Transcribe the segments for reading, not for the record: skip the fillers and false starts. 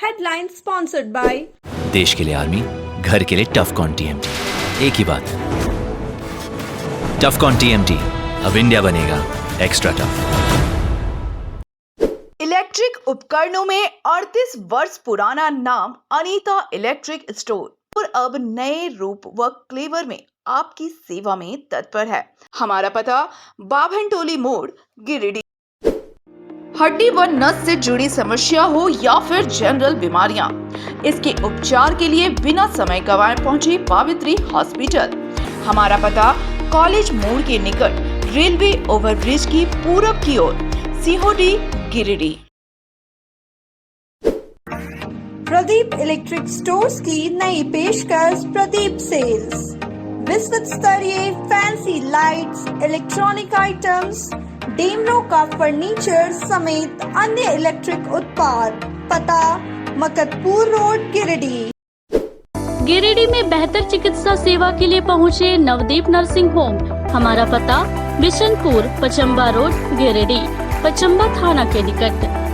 Headline sponsored by देश के लिए आर्मी, घर के लिए टफकॉन टीएमटी। एक ही बात, टफकॉन टीएमटी, अब इंडिया बनेगा एक्स्ट्रा टफ। इलेक्ट्रिक उपकरणों में 38 वर्ष पुराना नाम अनीता इलेक्ट्रिक स्टोर और अब नए रूप व क्लेवर में आपकी सेवा में तत्पर है। हमारा पता बाभनटोली मोड़, गिरिडीह। हड्डी व नस से जुड़ी समस्या हो या फिर जनरल बीमारियां, इसके उपचार के लिए बिना समय गंवाए पहुंचे पावित्री हॉस्पिटल। हमारा पता कॉलेज मोड़ के निकट रेलवे ओवरब्रिज की पूरब की ओर, सिहोडी, गिरिडीह। प्रदीप इलेक्ट्रिक स्टोर्स की नई पेशकश प्रदीप सेल्स। विश्व स्तरीय fancy lights, electronic items, Damro का फर्नीचर समेत अन्य इलेक्ट्रिक उत्पाद। पता मकतपुर रोड, गिरिडीह। गिरिडीह में बेहतर चिकित्सा सेवा के लिए पहुंचे नवदीप नर्सिंग होम। हमारा पता बिशनपुर, पचम्बा रोड, गिरिडीह, पचम्बा थाना के निकट।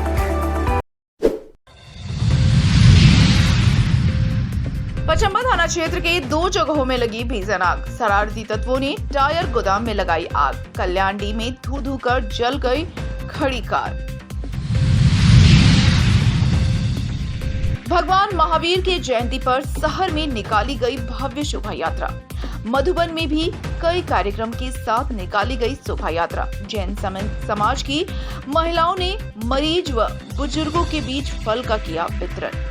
पचम्बा थाना क्षेत्र के 2 जगहों में लगी भीषण आग। शरारती तत्वों ने टायर गोदाम में लगाई आग। कल्याणी में धू कर जल गई खड़ी कार। भगवान महावीर के जयंती पर शहर में निकाली गई भव्य शोभा यात्रा। मधुबन में भी कई कार्यक्रम के साथ निकाली गई शोभा यात्रा। जैन समाज की महिलाओं ने मरीज व बुजुर्गों के बीच फल का किया वितरण।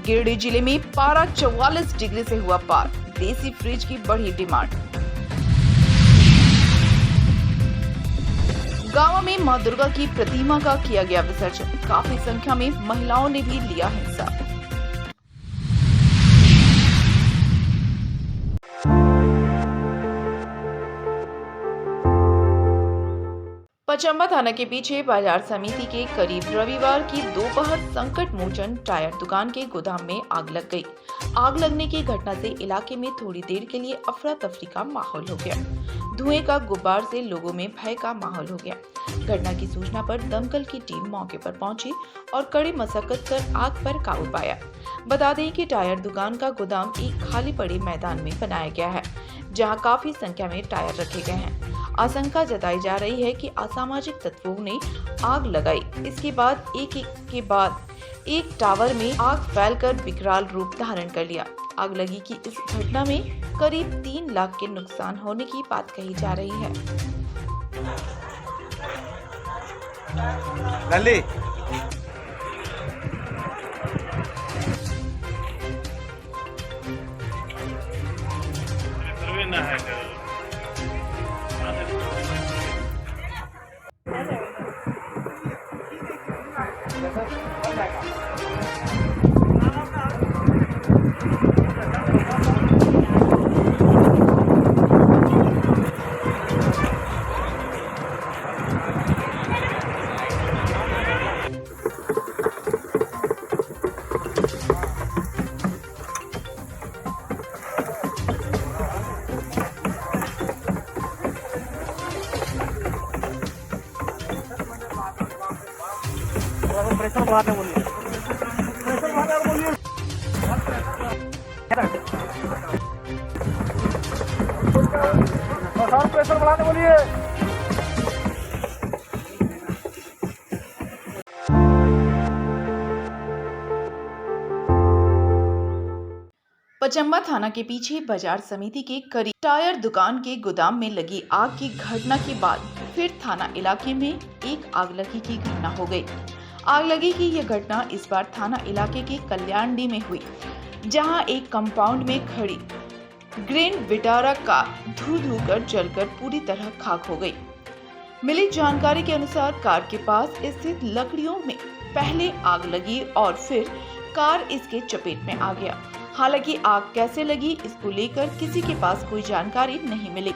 गिरिडीह जिले में पारा 44 डिग्री से हुआ पार। देसी फ्रिज की बढ़ी डिमांड। गांव में मां दुर्गा की प्रतिमा का किया गया विसर्जन। काफी संख्या में महिलाओं ने भी लिया हिस्सा। पचम्बा थाना के पीछे बाजार समिति के करीब रविवार की दोपहर संकट मोचन टायर दुकान के गोदाम में आग लग गई। आग लगने की घटना से इलाके में थोड़ी देर के लिए अफरा तफरी का माहौल हो गया। धुएं का गुब्बार से लोगों में भय का माहौल हो गया। घटना की सूचना पर दमकल की टीम मौके पर पहुंची और कड़ी मशक्कत कर आग पर काबू पाया। बता दें कि टायर दुकान का गोदाम एक खाली पड़े मैदान में बनाया गया है, जहां काफी संख्या में टायर रखे गए हैं। आशंका जताई जा रही है कि असामाजिक तत्वों ने आग लगाई। इसके बाद एक टावर में आग फैलकर विकराल रूप धारण कर लिया। आग लगी की इस घटना में करीब 3 लाख के नुकसान होने की बात कही जा रही है। प्रेशर बढ़ाने बोलिए, प्रेशर बढ़ाने बोलिए, प्रेशर बढ़ाने बोलिए। पचम्बा थाना के पीछे बाजार समिति के करीब टायर दुकान के गोदाम में लगी आग की घटना के बाद फिर थाना इलाके में एक आगलगी की घटना हो गई। आगलगी की यह घटना इस बार थाना इलाके के कल्याणी में हुई, जहां एक कंपाउंड में खड़ी ग्रैंड विटारा कार धू कर जलकर पूरी तरह खाक हो गई। मिली जानकारी के अनुसार कार के पास स्थित लकड़ियों में पहले आग लगी और फिर कार इसके चपेट में आ गया। हालांकि आग कैसे लगी, इसको लेकर किसी के पास कोई जानकारी नहीं मिली।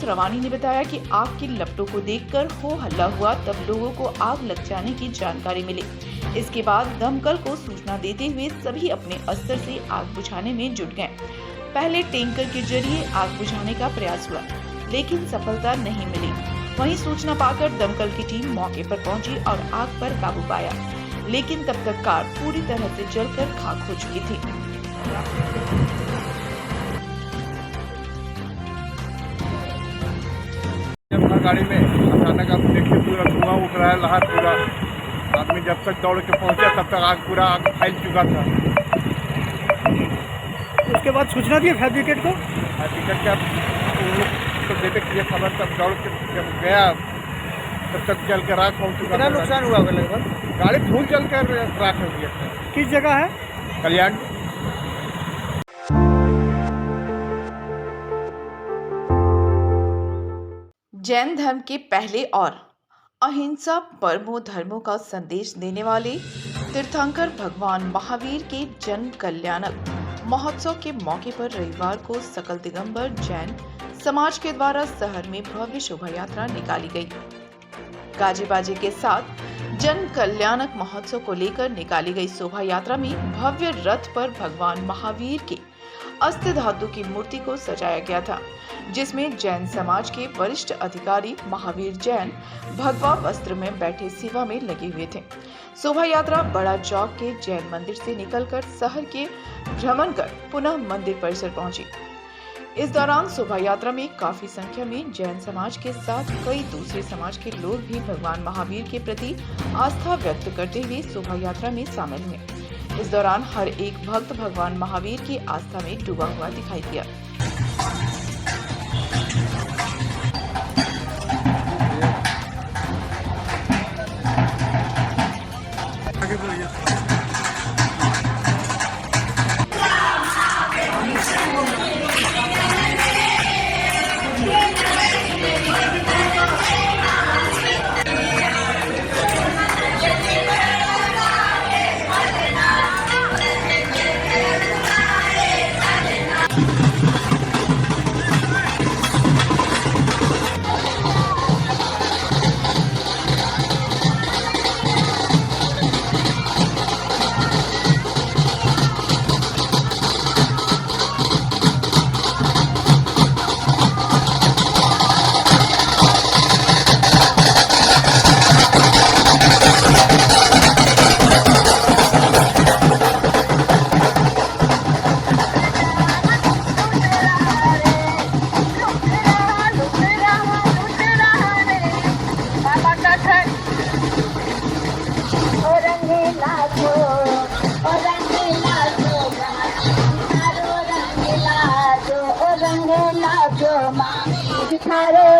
रवानी ने बताया कि आग की लपटों को देखकर हो हल्ला हुआ, तब लोगों को आग लग जाने की जानकारी मिली। इसके बाद दमकल को सूचना देते हुए सभी अपने अस्त्र से आग बुझाने में जुट गए। पहले टैंकर के जरिए आग बुझाने का प्रयास हुआ, लेकिन सफलता नहीं मिली। वहीं सूचना पाकर दमकल की टीम मौके पर पहुंची और आग पर काबू पाया, लेकिन तब तक कार पूरी तरह से जलकर खाक हो चुकी थी। जब था गाड़ी में अचानक आप देखिए पूरा धुआं उठ रहा है, लहर पूरा। आदमी जब तक दौड़ के पहुंचा तब तक आग फैल चुका था। उसके बाद सूचना दी फायर ब्रिगेड को। टिकट का तो देते कि खबर, तब दौड़ के जब गया तब तक जल कर राख हो चुका। कितना नुकसान हुआ लगभग? गाड़ी फूल जल कर राख हो गया था। किस जगह है? कल्याण। जैन धर्म के पहले और अहिंसा परमो धर्मों का संदेश देने वाले तीर्थंकर भगवान महावीर के जन्म कल्याणक महोत्सव के मौके पर रविवार को सकल दिगंबर जैन समाज के द्वारा शहर में भव्य शोभा यात्रा निकाली गई। गाजे बाजे के साथ जन कल्याणक महोत्सव को लेकर निकाली गई शोभा यात्रा में भव्य रथ पर भगवान महावीर के अस्थि धातु की मूर्ति को सजाया गया था, जिसमें जैन समाज के वरिष्ठ अधिकारी महावीर जैन भगवा वस्त्र में बैठे सेवा में लगे हुए थे। शोभा यात्रा बड़ा चौक के जैन मंदिर से निकलकर शहर के भ्रमण कर पुनः मंदिर परिसर पहुंची। इस दौरान शोभा यात्रा में काफी संख्या में जैन समाज के साथ कई दूसरे समाज के लोग भी भगवान महावीर के प्रति आस्था व्यक्त करते हुए शोभा यात्रा में शामिल हुए। इस दौरान हर एक भक्त भगवान महावीर की आस्था में डूबा हुआ दिखाई दिया।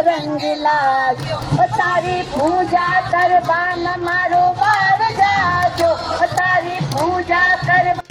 रंगीला तारी पूजा करबान मारो बार जाजो तारी पूजा कर।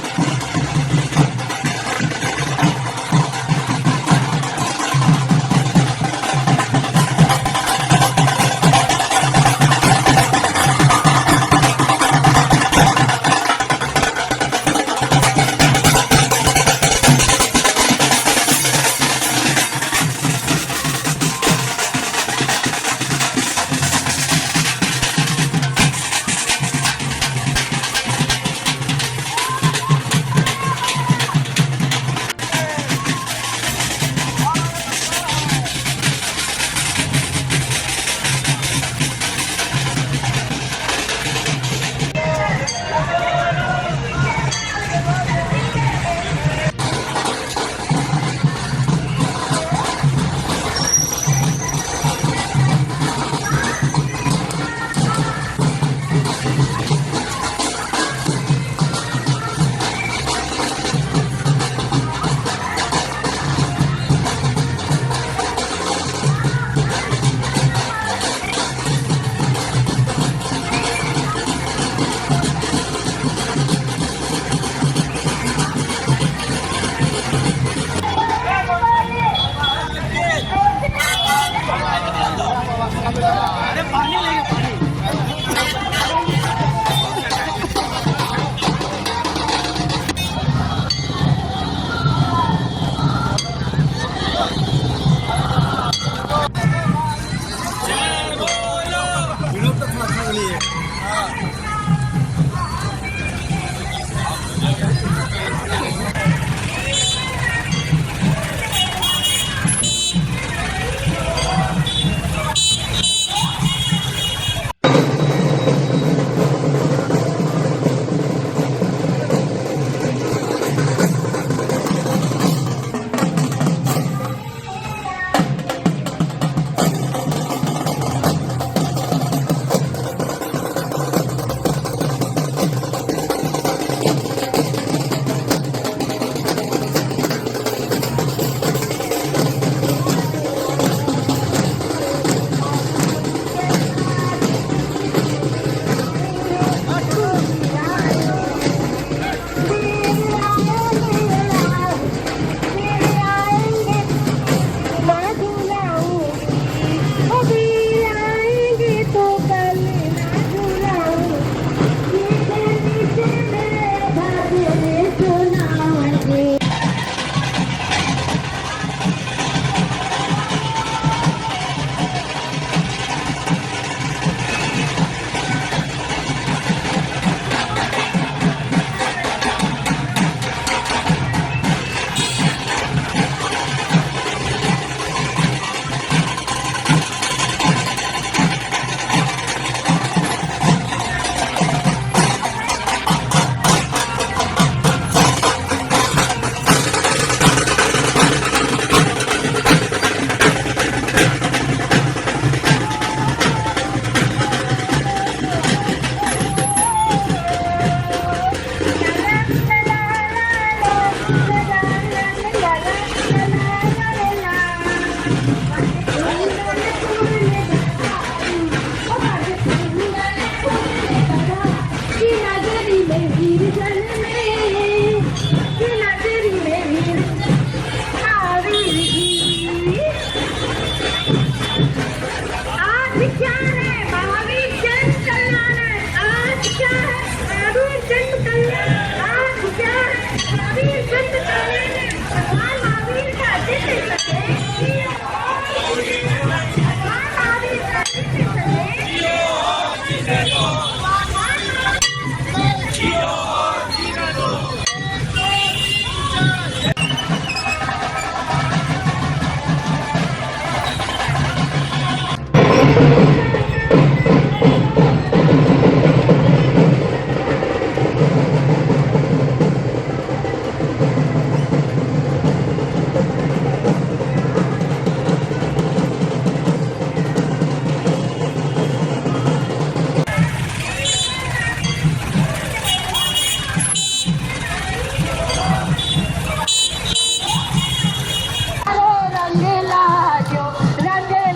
सारो रंग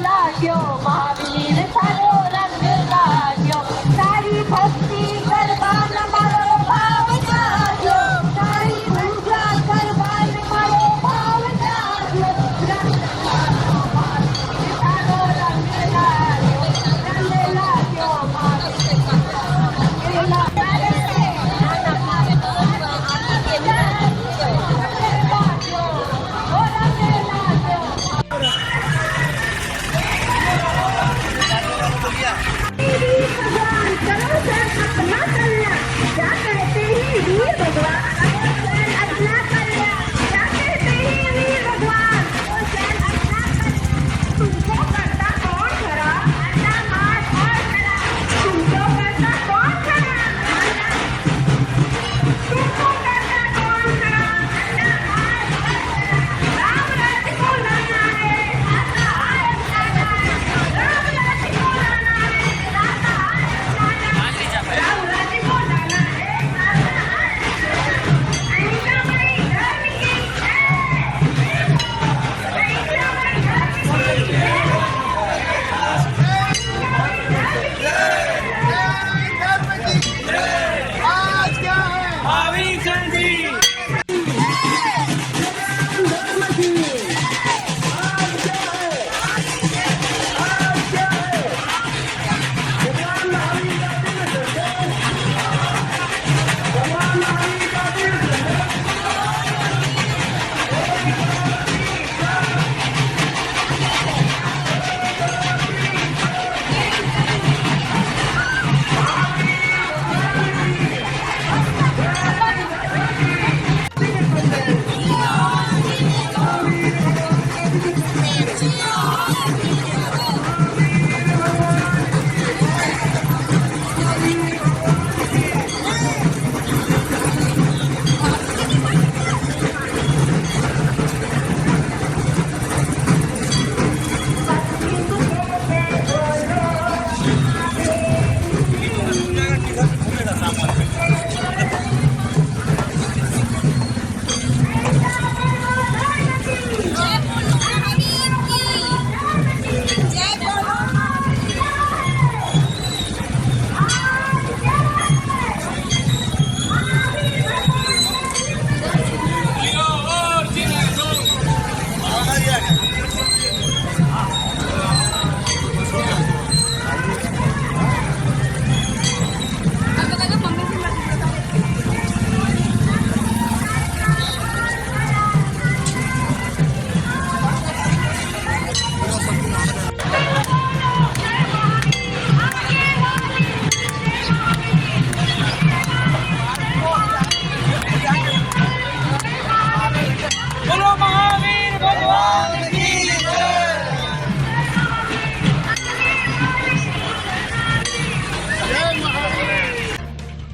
लाग्यो महावीर सारो रंग लाग्यो सारी भक्ति करवान मारो भाव जाग्यो सारी पूजा करवान मारो भाव जाग्यो सारो रंग लाग्यो महावीर भगवान करो सर अपना कल्याण क्या कहते हैं वीर भगवान करो सर अपना कल्याण क्या कहते हैं वीर भगवान करो सर अपना कल्याण तुमको करता कौन खरा अन्ना मार और खरा तुमको करता कौन खरा तुमको करता कौन खरा अन्ना मार और खरा राम राज्य को लाना है आता आए लाना है राम राज्य को लाना है आता आए राम राज्य को लाना है आता आए अहिंसा भाई धर्म की जय अहिंसा भाई धर्म की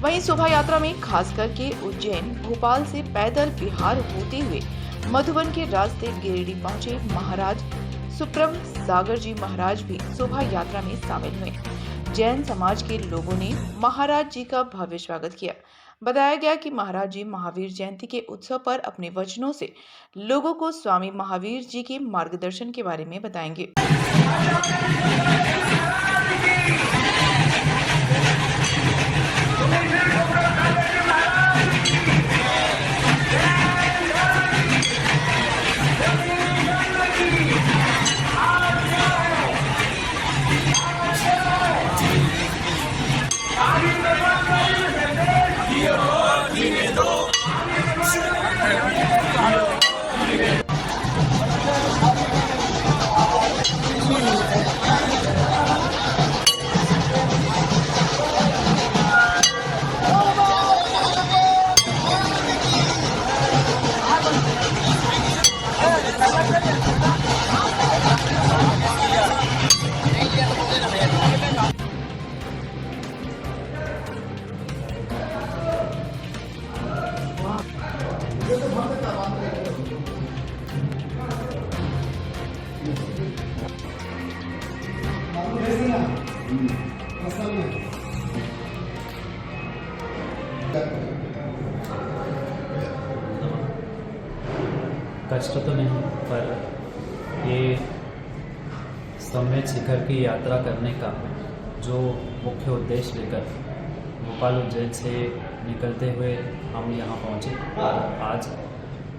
वहीं शोभा यात्रा में खास करके उज्जैन भोपाल से पैदल बिहार होते हुए मधुबन के रास्ते गिरिडीह पहुंचे महाराज सुप्रम सागर जी महाराज भी शोभा यात्रा में शामिल हुए। जैन समाज के लोगों ने महाराज जी का भव्य स्वागत किया। बताया गया कि महाराज जी महावीर जयंती के उत्सव पर अपने वचनों से लोगों को स्वामी महावीर जी के मार्गदर्शन के बारे में बताएंगे। दो कष्ट तो नहीं, पर ये सम्यक शिखर की यात्रा करने का जो मुख्य उद्देश्य लेकर भोपाल उज्जैन से निकलते हुए हम यहाँ पहुँचे और आज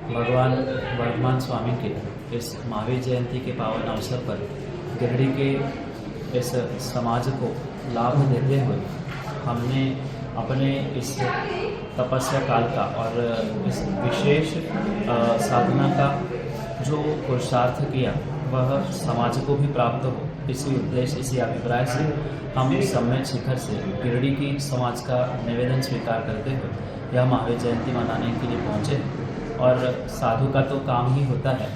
भगवान वर्धमान स्वामी के इस महावीर जयंती के पावन अवसर पर गिरडी के इस समाज को लाभ देते हुए हमने अपने इस तपस्या काल का और इस विशेष साधना का जो पुरुषार्थ किया वह समाज को भी प्राप्त हो, इसी उद्देश्य इसी अभिप्राय से हम सम्यक शिखर से गिरडी की समाज का निवेदन स्वीकार करते हुए यह महावीर जयंती मनाने के लिए पहुँचे। और साधु का तो काम ही होता है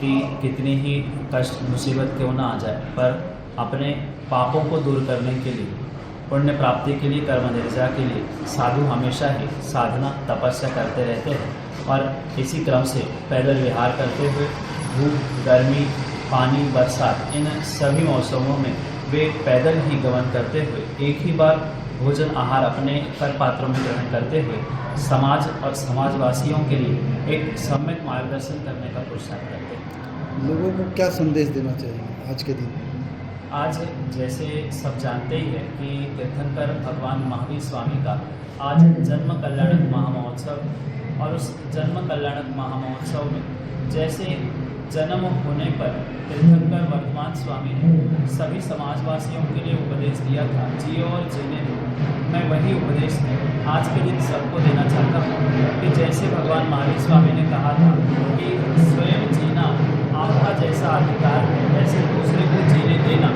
कि कितनी ही कष्ट मुसीबत क्यों ना आ जाए, पर अपने पापों को दूर करने के लिए, पुण्य प्राप्ति के लिए, कर्म निर्जा के लिए साधु हमेशा ही साधना तपस्या करते रहते हैं। और इसी क्रम से पैदल विहार करते हुए धूप, गर्मी, पानी, बरसात इन सभी मौसमों में वे पैदल ही गमन करते हुए एक ही बार भोजन आहार अपने कर पात्रों में ग्रहण करते हुए समाज और समाजवासियों के लिए एक सम्यक मार्गदर्शन करने का पुरुषार्थ करते हैं। लोगों को क्या संदेश देना चाहिए आज के दिन? आज जैसे सब जानते ही है कि तीर्थंकर भगवान महावीर स्वामी का आज जन्म कल्याणक महामहोत्सव, और उस जन्म कल्याणक महामहोत्सव में जैसे जन्म होने पर तीर्थंकर वर्धमान स्वामी ने सभी समाजवासियों के लिए उपदेश दिया था, जियो और जीने दो। मैं वही उपदेश आज के दिन सबको देना चाहता हूँ कि जैसे भगवान महावीर स्वामी ने कहा था कि स्वयं जीना आपका जैसा अधिकार है, वैसे दूसरे को जीने देना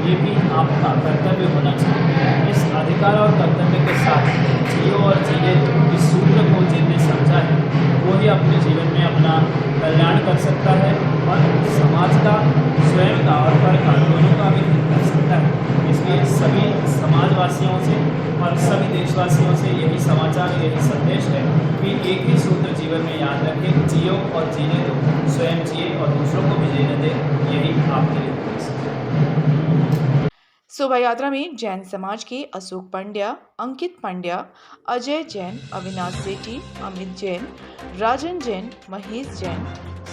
ये भी आपका कर्तव्य होना चाहिए। इस अधिकार और कर्तव्य के साथ जियो और जीने दो इस सूत्र को जिनने समझा है वो ही अपने जीवन में अपना कल्याण कर सकता है और समाज का, स्वयं का और पर का दोनों का भी हित कर सकता है। इसलिए सभी समाजवासियों से और सभी देशवासियों से यही समाचार, यही संदेश है कि एक ही सूत्र जीवन में याद रखें, जियो और जीने दो, स्वयं जिए और दूसरों को भी जीने दें, यही आपके लिए उपदेश है। शोभा यात्रा में जैन समाज के अशोक पंड्या, अंकित पंड्या, अजय जैन, अविनाश सेठी, अमित जैन, राजन जैन, महेश जैन,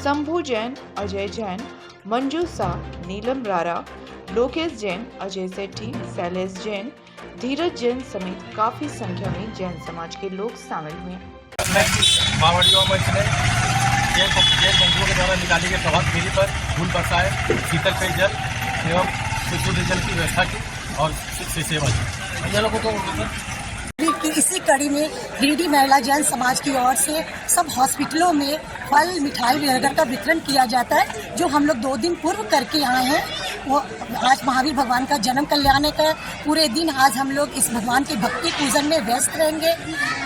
शंभू जैन, अजय जैन, मंजू शाह, नीलम रारा, लोकेश जैन, अजय सेठी, शैलेश जैन, धीरज जैन समेत काफी संख्या में जैन समाज के लोग शामिल हुए। मावड़ियों में जैन बंधुओं के द्वारा निकाली गई प्रभात फेरी पर फूल बरसाए, शीतल पेयजल एवं शुद्ध जल की व्यवस्था की और सेवा की। इसी कड़ी में गिरिडीह महिला जैन समाज की ओर से सब हॉस्पिटलों में फल, मिठाई वगैरह का वितरण किया जाता है, जो हम लोग 2 दिन पूर्व करके आए हैं। वो आज महावीर भगवान का जन्म कल्याणक है। पूरे दिन आज हम लोग इस भगवान की भक्ति पूजन में व्यस्त रहेंगे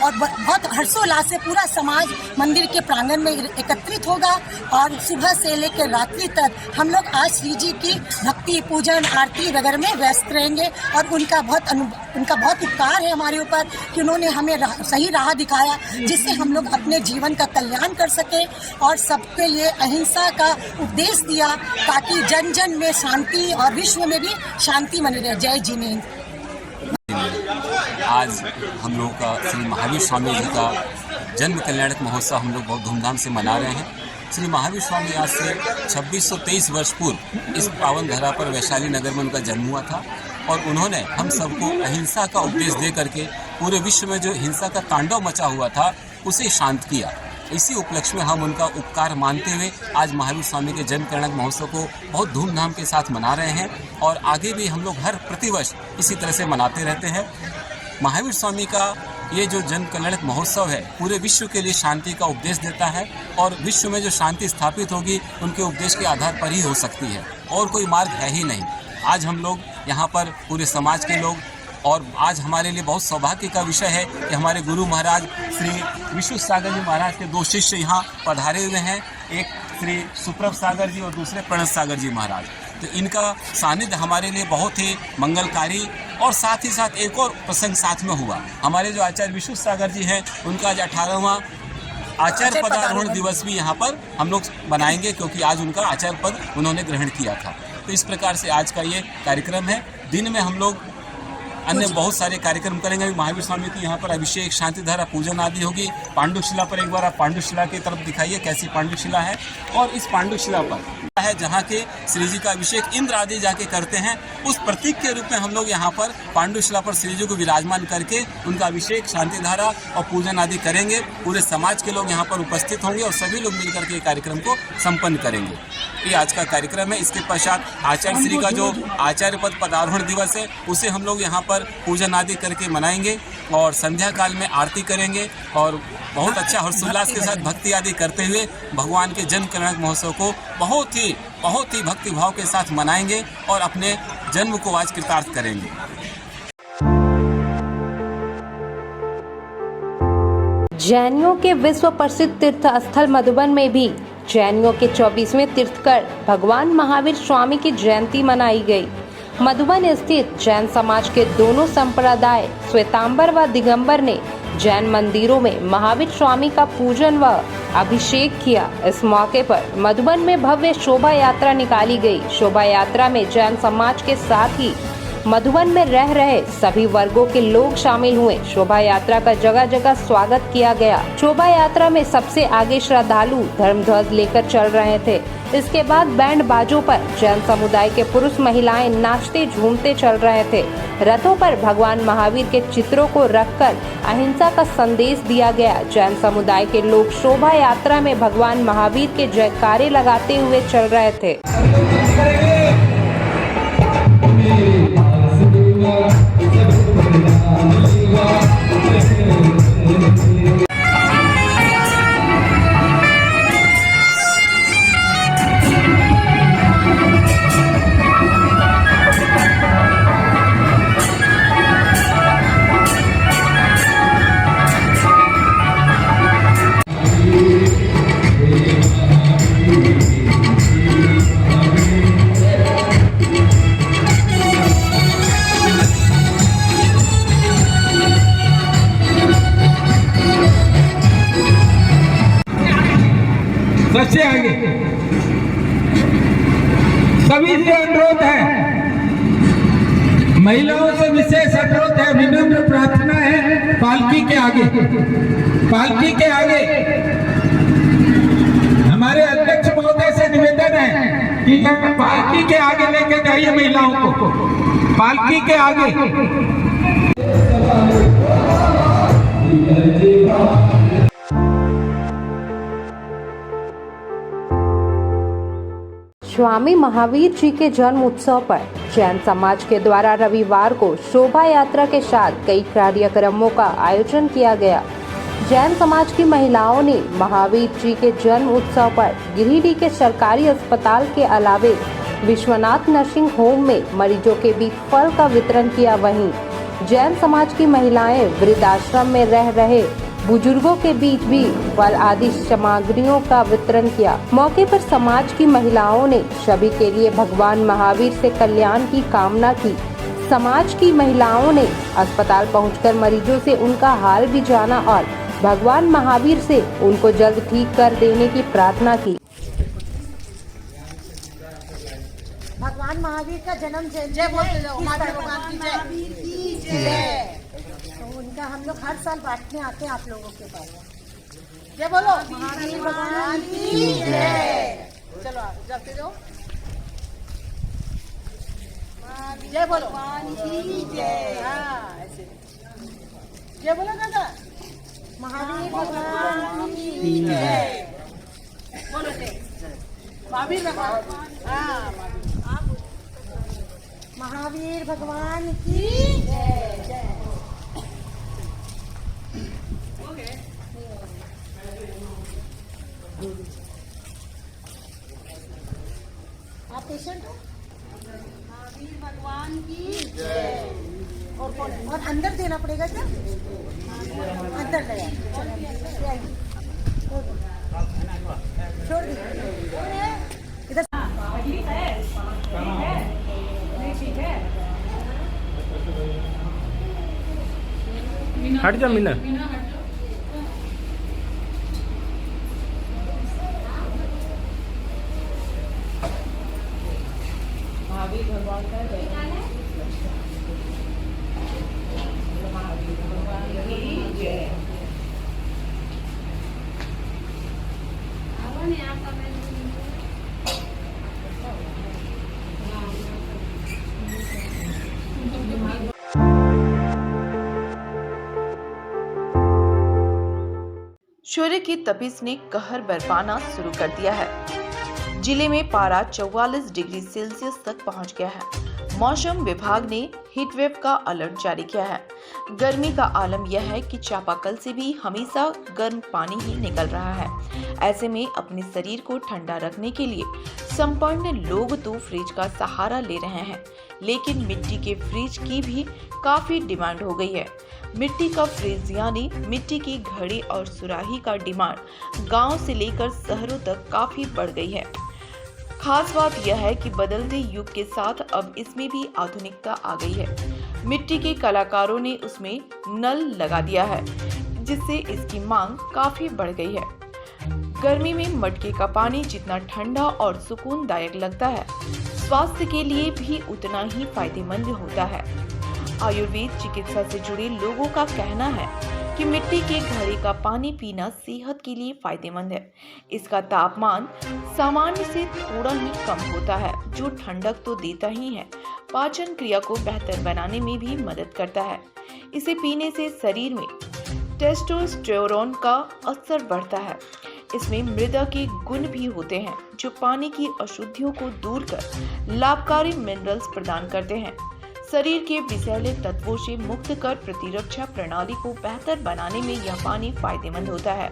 और बहुत हर्षोल्लास से पूरा समाज मंदिर के प्रांगण में एकत्रित होगा और सुबह से लेकर रात्रि तक हम लोग आज श्री जी की भक्ति पूजन आरती वगैरह में व्यस्त रहेंगे। और उनका बहुत उपकार है हमारे ऊपर कि उन्होंने हमें सही राह दिखाया, जिससे हम लोग अपने जीवन का कल्याण कर सके और सबके लिए अहिंसा का उपदेश दिया, ताकि जन जन में शांति और विश्व में भी शांति बनी रहे। जय जिनेन्द्र। आज हम लोग का श्री महावीर स्वामी जी का जन्म कल्याणक महोत्सव हम लोग बहुत धूमधाम से मना रहे हैं। श्री महावीर स्वामी आज से 2623 वर्ष पूर्व इस पावन धरा पर वैशाली नगर में उनका जन्म हुआ था और उन्होंने हम सबको अहिंसा का उपदेश दे करके पूरे विश्व में जो हिंसा का तांडव मचा हुआ था उसे शांत किया। इसी उपलक्ष्य में हम उनका उपकार मानते हुए आज महावीर स्वामी के जन्म कल्याणक महोत्सव को बहुत धूमधाम के साथ मना रहे हैं और आगे भी हम लोग हर प्रतिवर्ष इसी तरह से मनाते रहते हैं। महावीर स्वामी का ये जो जन्म कल्याणक महोत्सव है पूरे विश्व के लिए शांति का उपदेश देता है और विश्व में जो शांति स्थापित होगी उनके उपदेश के आधार पर ही हो सकती है और कोई मार्ग है ही नहीं। आज हम लोग यहाँ पर पूरे समाज के लोग और आज हमारे लिए बहुत सौभाग्य का विषय है कि हमारे गुरु महाराज श्री विश्व सागर जी महाराज के 2 शिष्य यहाँ पधारे हुए हैं, एक श्री सुप्रभ सागर जी और दूसरे प्रणत सागर जी महाराज। तो इनका सानिध्य हमारे लिए बहुत ही मंगलकारी और साथ ही साथ एक और प्रसंग साथ में हुआ। हमारे जो आचार्य विश्व सागर जी हैं उनका आज 18वां आचार्य पदारोहण दिवस भी यहाँ पर हम लोग बनाएंगे, क्योंकि आज उनका आचार्य पद उन्होंने ग्रहण किया था। तो इस प्रकार से आज का ये कार्यक्रम है। दिन में हम लोग अन्य बहुत सारे कार्यक्रम करेंगे। महावीर स्वामी की यहाँ पर अभिषेक, शांतिधारा, पूजन आदि होगी। पांडुशिला पर एक बार आप पांडुशिला की तरफ दिखाइए कैसी पांडुशिला है। और इस पांडुशिला पर है जहाँ के श्री जी का अभिषेक इंद्र आदि जाके करते हैं, उस प्रतीक के रूप में हम लोग यहाँ पर पांडुशिला पर श्री जी को विराजमान करके उनका अभिषेक, शांतिधारा और पूजन आदि करेंगे। पूरे समाज के लोग यहाँ पर उपस्थित होंगे और सभी लोग मिलकर के कार्यक्रम को संपन्न करेंगे। ये आज का कार्यक्रम है। इसके पश्चात आचार्य श्री का जो आचार्य पद पदारोहण दिवस है उसे हम लोग यहाँ पर पूजन आदि करके मनाएंगे और संध्या काल में आरती करेंगे और बहुत अच्छा हर्षोल्लास के साथ भक्ति आदि करते हुए भगवान के जन्म कल्याणक महोत्सव को बहुत ही भक्ति भाव के साथ मनाएंगे और अपने जन्म को आज कृतार्थ करेंगे। जैनियों के विश्व प्रसिद्ध तीर्थ स्थल मधुबन में भी जैनियों के 24वें तीर्थकर भगवान महावीर स्वामी की जयंती मनाई गई। मधुबन स्थित जैन समाज के दोनों संप्रदाय श्वेतांबर व दिगंबर ने जैन मंदिरों में महावीर स्वामी का पूजन व अभिषेक किया। इस मौके पर मधुबन में भव्य शोभा यात्रा निकाली गई। शोभा यात्रा में जैन समाज के साथ ही मधुबन में रह रहे सभी वर्गों के लोग शामिल हुए। शोभा यात्रा का जगह जगह स्वागत किया गया। शोभा यात्रा में सबसे आगे श्रद्धालु धर्मध्वज लेकर चल रहे थे। इसके बाद बैंड बाजों पर जैन समुदाय के पुरुष महिलाएं नाचते झूमते चल रहे थे। रथों पर भगवान महावीर के चित्रों को रखकर अहिंसा का संदेश दिया गया। जैन समुदाय के लोग शोभा यात्रा में भगवान महावीर के जयकारे लगाते हुए चल रहे थे। सबसे आगे सभी से अनुरोध है, महिलाओं से विशेष अनुरोध है, विनम्र प्रार्थना है, पालकी के आगे हमारे अध्यक्ष महोदय से निवेदन है कि पालकी के आगे लेके जाइए महिलाओं को, पालकी के आगे। स्वामी महावीर जी के जन्म उत्सव पर जैन समाज के द्वारा रविवार को शोभा यात्रा के साथ कई कार्यक्रमों का आयोजन किया गया। जैन समाज की महिलाओं ने महावीर जी के जन्म उत्सव पर गिरिडीह के सरकारी अस्पताल के अलावे विश्वनाथ नर्सिंग होम में मरीजों के बीच फल का वितरण किया। वहीं जैन समाज की महिलाएं वृद्धाश्रम में रह रहे बुजुर्गों के बीच भी फल आदि सामग्रियों का वितरण किया। मौके पर समाज की महिलाओं ने सभी के लिए भगवान महावीर से कल्याण की कामना की। समाज की महिलाओं ने अस्पताल पहुंचकर मरीजों से उनका हाल भी जाना और भगवान महावीर से उनको जल्द ठीक कर देने की प्रार्थना की। भगवान महावीर का जन्म जय भगवान की जय। तो उनका हम लोग हर साल बांटने आते हैं आप लोगों के पास। जय बोलो महावीर भगवान की जय। चलो जाते जाओ। जय बोलो भगवान की जय। हाँ ऐसे जय बोलो दादा, महावीर भगवान की जय। बोलो जय महावीर भगवान। हाँ महावीर भगवान की जय जय। आप पेशेंट हो? महावीर भगवान की जय। और कौन? और अंदर देना पड़ेगा क्या? अंदर ले छोड़ दीजिए इधर। हट जा मीना। महावीर भगवान का जय। सूर्य की तपिश ने कहर बरपाना शुरू कर दिया है। जिले में पारा 44 डिग्री सेल्सियस तक पहुंच गया है। मौसम विभाग ने हीट वेव का अलर्ट जारी किया है। गर्मी का आलम यह है कि चापाकल से भी हमेशा गर्म पानी ही निकल रहा है। ऐसे में अपने शरीर को ठंडा रखने के लिए संपन्न लोग तो फ्रिज का सहारा ले रहे हैं, लेकिन मिट्टी के फ्रिज की भी काफी डिमांड हो गई है। मिट्टी का फ्रिज यानी मिट्टी की घड़ी और सुराही का डिमांड गांव से लेकर शहरों तक काफी बढ़ गई है। खास बात यह है कि बदलते युग के साथ अब इसमें भी आधुनिकता आ गई है। मिट्टी के कलाकारों ने उसमें नल लगा दिया है, जिससे इसकी मांग काफी बढ़ गई है। गर्मी में मटके का पानी जितना ठंडा और सुकूनदायक लगता है, स्वास्थ्य के लिए भी उतना ही फायदेमंद होता है। आयुर्वेद चिकित्सा से जुड़े लोगों का कहना है कि मिट्टी के घड़े का पानी पीना सेहत के लिए फायदेमंद है। इसका तापमान सामान्य से थोड़ा ही कम होता है, जो ठंडक तो देता ही है, पाचन क्रिया को बेहतर बनाने में भी मदद करता है। इसे पीने से शरीर में टेस्टोस्टेरोन का असर बढ़ता है। इसमें मृदा के गुण भी होते हैं, जो पानी की अशुद्धियों को दूर कर लाभकारी मिनरल्स प्रदान करते हैं। शरीर के विषैले तत्वों से मुक्त कर प्रतिरक्षा प्रणाली को बेहतर बनाने में यह पानी फायदेमंद होता है।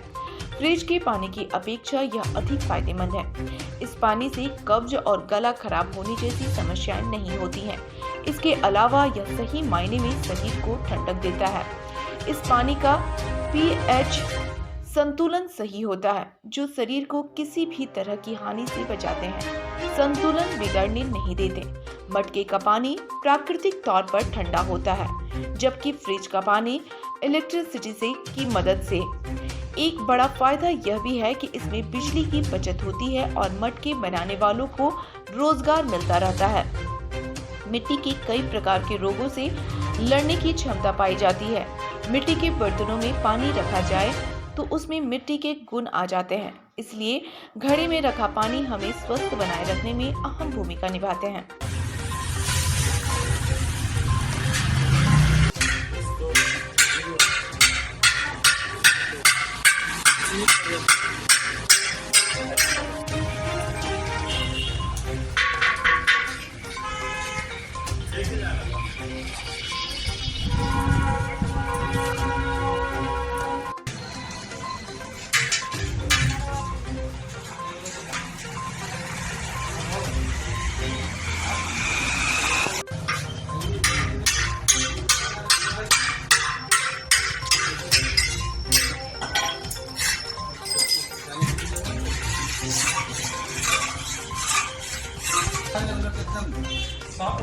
फ्रिज के पानी की अपेक्षा यह अधिक फायदेमंद है। इस पानी से कब्ज और गला खराब होने जैसी समस्याएं नहीं होती हैं। इसके अलावा यह सही मायने में शरीर को ठंडक देता है। इस पानी का pH संतुलन सही होता है, जो शरीर को किसी भी तरह की हानि से बचाते हैं, संतुलन बिगड़ने नहीं देते। मटके का पानी प्राकृतिक तौर पर ठंडा होता है, जबकि फ्रिज का पानी इलेक्ट्रिसिटी से की मदद से। एक बड़ा फायदा यह भी है कि इसमें बिजली की बचत होती है और मटके बनाने वालों को रोजगार मिलता रहता है। मिट्टी के कई प्रकार के रोगों से लड़ने की क्षमता पाई जाती है। मिट्टी के बर्तनों में पानी रखा जाए तो उसमें मिट्टी के गुण आ जाते हैं, इसलिए घड़े में रखा पानी हमें स्वस्थ बनाए रखने में अहम भूमिका निभाते हैं।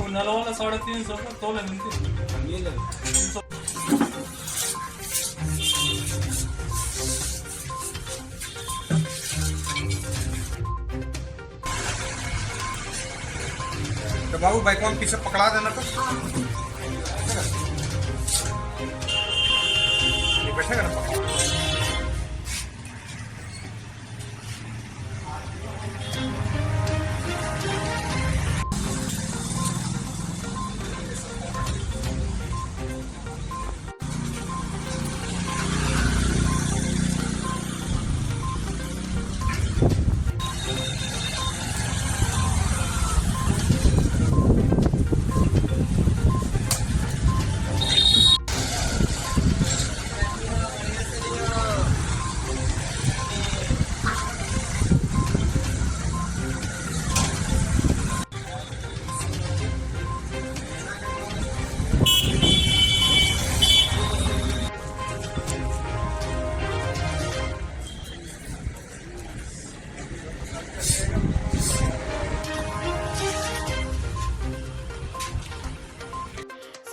नल वाला 350 का तोले मिलते। तो बाबू बाइक में पीछे पकड़ा देना तो ये बैठेगा ना।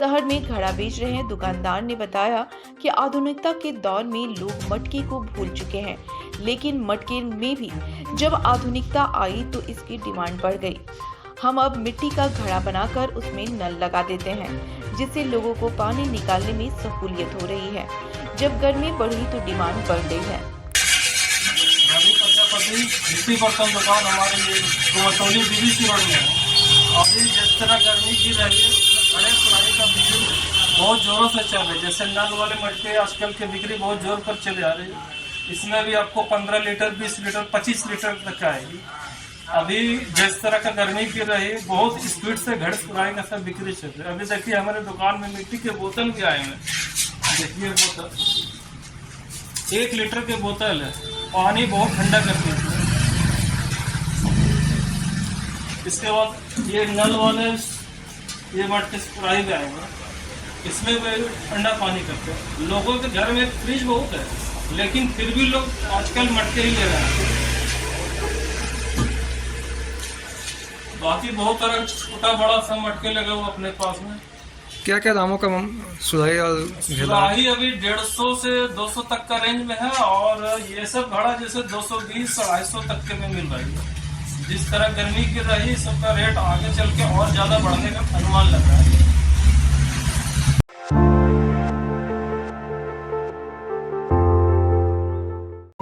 शहर में घड़ा बेच रहे दुकानदार ने बताया कि आधुनिकता के दौर में लोग मटके को भूल चुके हैं, लेकिन मटके में भी जब आधुनिकता आई तो इसकी डिमांड बढ़ गई। हम अब मिट्टी का घड़ा बनाकर उसमें नल लगा देते हैं, जिससे लोगों को पानी निकालने में सहूलियत हो रही है। जब गर्मी बढ़ी तो डिमांड बढ़ गई है। मिट्टी बर्तन दुकान हमारे लिए कुमटौली बीबीसी रोड में है। अभी जिस तरह गर्मी की रही है, गणेश पुरानी का बिक्री बहुत जोरों से चल रही है। जैसे नल वाले मटके आजकल की बिक्री बहुत जोर पर चले आ रही है। इसमें भी आपको 15 लीटर 20 लीटर 25 लीटर तक आएगी। अभी जिस तरह का गर्मी गिर रही है, बहुत स्पीड से घड़ सुराई का सब बिक्री चल रही है। अभी देखिए हमारे दुकान में मिट्टी के बोतल भी आए हैं। देखिए बोतल 1 लीटर के बोतल है, पानी बहुत ठंडा करती है। इसके बाद ये नल वाले ये मटके सुराई भी आएंगे, इसमें भी ठंडा पानी करते हैं। लोगों के घर में फ्रिज बहुत है, लेकिन फिर भी लोग आजकल मटके ही ले रहे हैं। बाकी बहुत तरह छोटा बड़ा सब मटके लगे हुए अपने पास में। क्या क्या दामों का सुराही और सुराही अभी 150 से 200 तक का रेंज में है, और ये सब घड़ा जैसे 220 250 तक के में मिल रही है। जिस तरह गर्मी गिर रही है, सबका रेट आगे चल के और ज्यादा बढ़ने का अनुमान लग रहा है।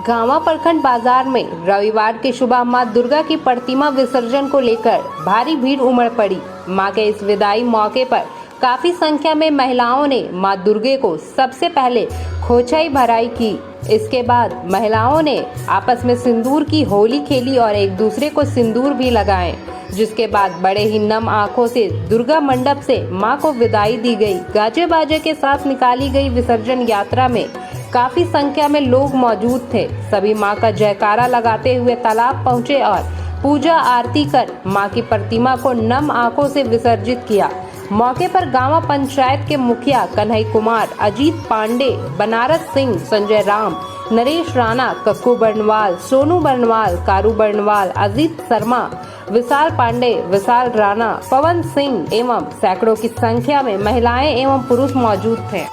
गांवा प्रखंड बाजार में रविवार की सुबह मां दुर्गा की प्रतिमा विसर्जन को लेकर भारी भीड़ उमड़ पड़ी। मां के इस विदाई मौके पर काफी संख्या में महिलाओं ने मां दुर्गे को सबसे पहले खोचाई भराई की। इसके बाद महिलाओं ने आपस में सिंदूर की होली खेली और एक दूसरे को सिंदूर भी लगाए, जिसके बाद बड़े ही नम आंखों से दुर्गा मंडप से मां को विदाई दी गई। गाजे बाजे के साथ निकाली गई विसर्जन यात्रा में काफी संख्या में लोग मौजूद थे। सभी मां का जयकारा लगाते हुए तालाब पहुंचे और पूजा आरती कर मां की प्रतिमा को नम आंखों से विसर्जित किया। मौके पर गांवा पंचायत के मुखिया कन्हई कुमार, अजीत पांडे, बनारस सिंह, संजय राम, नरेश राणा, कक्कू बर्नवाल, सोनू बर्नवाल, कारू बर्नवाल, अजीत शर्मा, विशाल पांडे, विशाल राणा, पवन सिंह एवं सैकड़ों की संख्या में महिलाएं एवं पुरुष मौजूद थे।